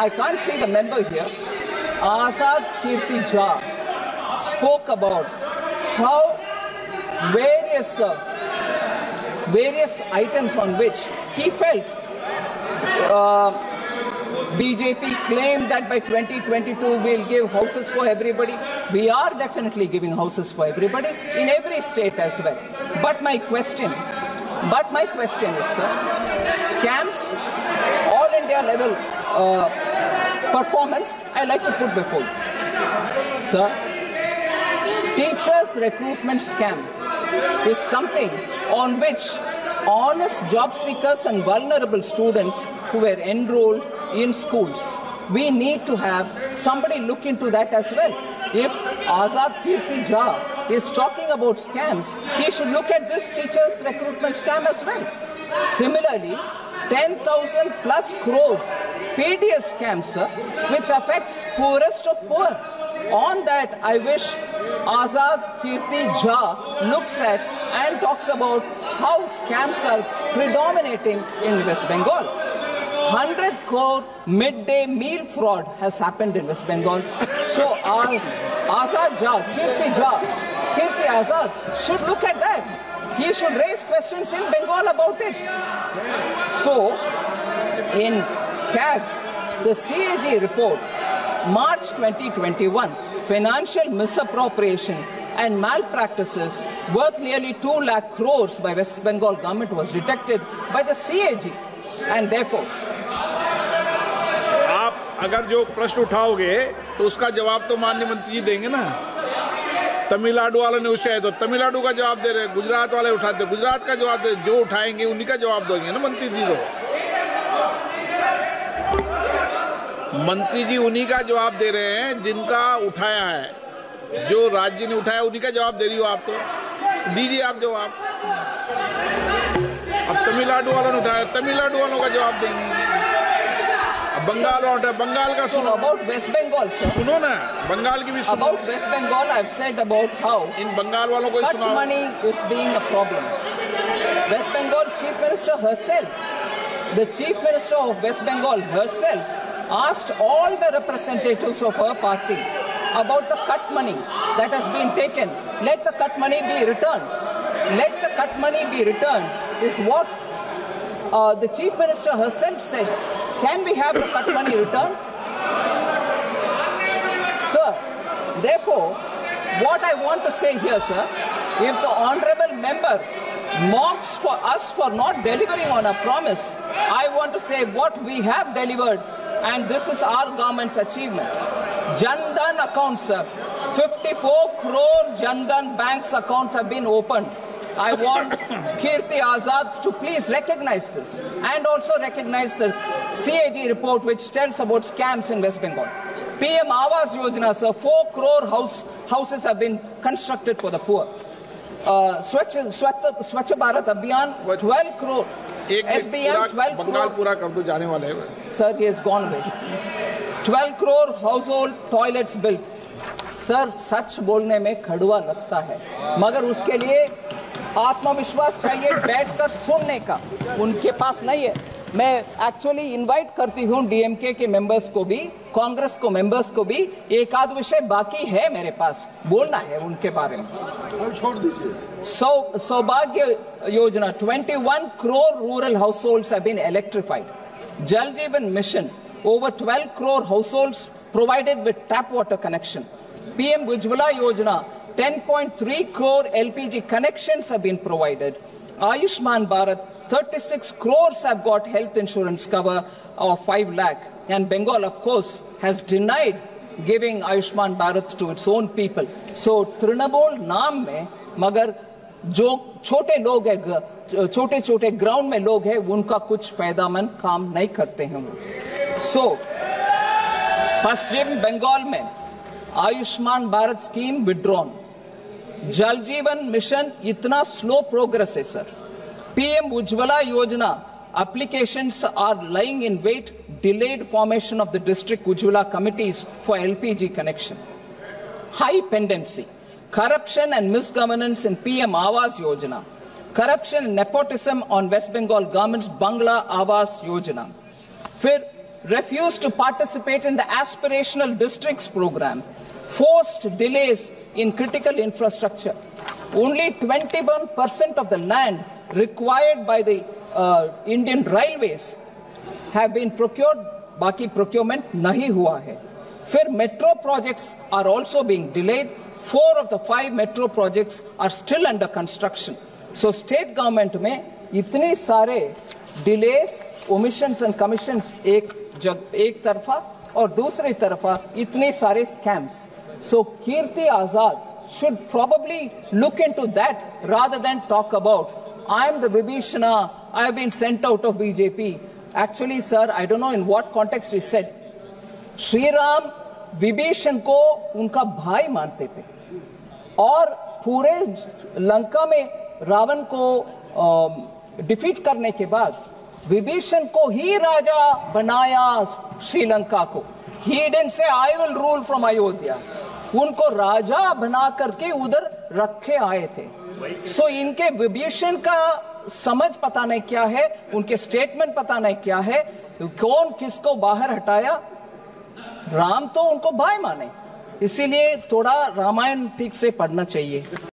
I can't see the member here. Azad Kirti Jha spoke about how various items on which he felt BJP claimed that by 2022 we'll give houses for everybody. We are definitely giving houses for everybody in every state as well. But my question is, sir, scams, all India level performance, I like to put before you. Sir, teachers recruitment scam is something on which honest job seekers and vulnerable students who were enrolled in schools, we need to have somebody look into that as well. If Azad Kirti Jha is talking about scams, he should look at this teachers recruitment scam as well. Similarly, 10,000 plus crores PDS scam, sir, which affects poorest of poor. On that, I wish Azad Kirti Jha looks at and talks about how scams are predominating in West Bengal. 100 crore midday meal fraud has happened in West Bengal. So Azad Jha, Kirti Azad should look at that. He should raise questions in Bengal about it. So, in CAG, the CAG report, March 2021, financial misappropriation and malpractices worth nearly 2 lakh crores by West Bengal government was detected by the CAG. And therefore, आप अगर जो प्रश्न उठाओगे तो उसका जवाब तो माननीय मंत्री जी देंगे ना। तमिलनाडु वालों ने उसे तो तमिलनाडु का जवाब दे रहे, गुजरात वाले उठाते गुजरात का जवाब दे, जो उठाएंगे उन्हीं का जवाब देंगे ना मंत्री जी। तो मंत्री जी उन्हीं का जवाब दे रहे हैं जिनका उठाया है, जो राज्य ने उठाया उन्हीं का जवाब दे रही हो आप। तो दीजिए आप जवाब। अब तमिलनाडु वालों ने उठाया, तमिलनाडु वालों का जवाब देंगे। बंगाल वाला बंगाल का सुनो। About West Bengal, sir. सुनो ना, बंगाल की भी सुनो। About West Bengal, I've said about how इन बंगाल वालों को cut money is being a problem. West Bengal Chief Minister herself, the Chief Minister of West Bengal herself, asked all the representatives of her party about the cut money that has been taken. Let the cut money be returned. Let the cut money be returned is what the Chief Minister herself said. Can we have the cut money returned? Sir, therefore, what I want to say here, sir, if the honorable member mocks for us for not delivering on a promise, I want to say what we have delivered, and this is our government's achievement. Jan Dhan accounts, sir. 54 crore Jan Dhan banks accounts have been opened. I want Kirti Azad to please recognize this and also recognize the CAG report which tells about scams in West Bengal. PM Awas Yojana, sir, 4 crore houses have been constructed for the poor. Swachh Bharat Abhiyan, 12 crore. SBM, 12 crore. Bengal पूरा कर दो, जाने वाले हैं। Sir, he has gone away. 12 crore household toilets built. Sir, सच बोलने में कड़वा लगता है, मगर उसके लिए आत्मविश्वास चाहिए बैठकर सुनने का, उनके पास नहीं है। मैं एक्चुअली इनवाइट करती हूं डीएमके के मेंबर्स को भी, कांग्रेस को मेंबर्स को भी। एक आध विषय बाकी है मेरे पास, बोलना है उनके बारे में। छोड़ दीजिए। सौभाग्य योजना, 21 crore rural households have been electrified. Jal Jeevan Mission, over 12 crore households provided with tap water connection. PM Ujjwala Yojana, 10.3 crore LPG connections have been provided. Ayushman Bharat, 36 crores have got health insurance cover of 5 lakh. And Bengal, of course, has denied giving Ayushman Bharat to its own people. So, Trinamool नाम में, मगर जो छोटे लोग हैं, छोटे-छोटे ground में लोग हैं, उनका कुछ फायदामंद काम नहीं करते हैं। So, पश्चिम बंगाल में आयुष्मान भारत स्कीम विड्रॉन, जल जीवन मिशन इतना स्लो प्रोग्रेस है सर। पीएम उज्ज्वला योजना applications are lying in wait, delayed formation of the district Ujjwala committees for LPG connection. High pendency, corruption and misgovernance in PM Awas Yojana, corruption and nepotism on West Bengal government's Bangla Awas Yojana. फिर refused to participate in the aspirational districts program, forced delays in critical infrastructure. Only 21% of the land required by the Indian Railways have been procured. बाकी procurement नहीं हुआ है. फिर metro projects are also being delayed. 4 of the 5 metro projects are still under construction. So state government में इतने सारे delays, omissions and commissions एक तरफा और दूसरी तरफा इतने सारे scams. So Kirti Azad should probably look into that rather than talk about I am the Vibhishana, I have been sent out of BJP. Actually, sir, I don't know in what context he said. Shri Ram Vibhishan को उनका भाई मानते थे और पूरे लंका में रावण को defeat करने के बाद विभीषण को ही राजा बनाया श्रीलंका को. He didn't say I will rule from Ayodhya. उनको राजा बना करके उधर रखे आए थे. सो इनके विभीषण का समझ पता नहीं क्या है, उनके स्टेटमेंट पता नहीं क्या है, कौन किसको बाहर हटाया. राम तो उनको भाई माने, इसीलिए थोड़ा रामायण ठीक से पढ़ना चाहिए.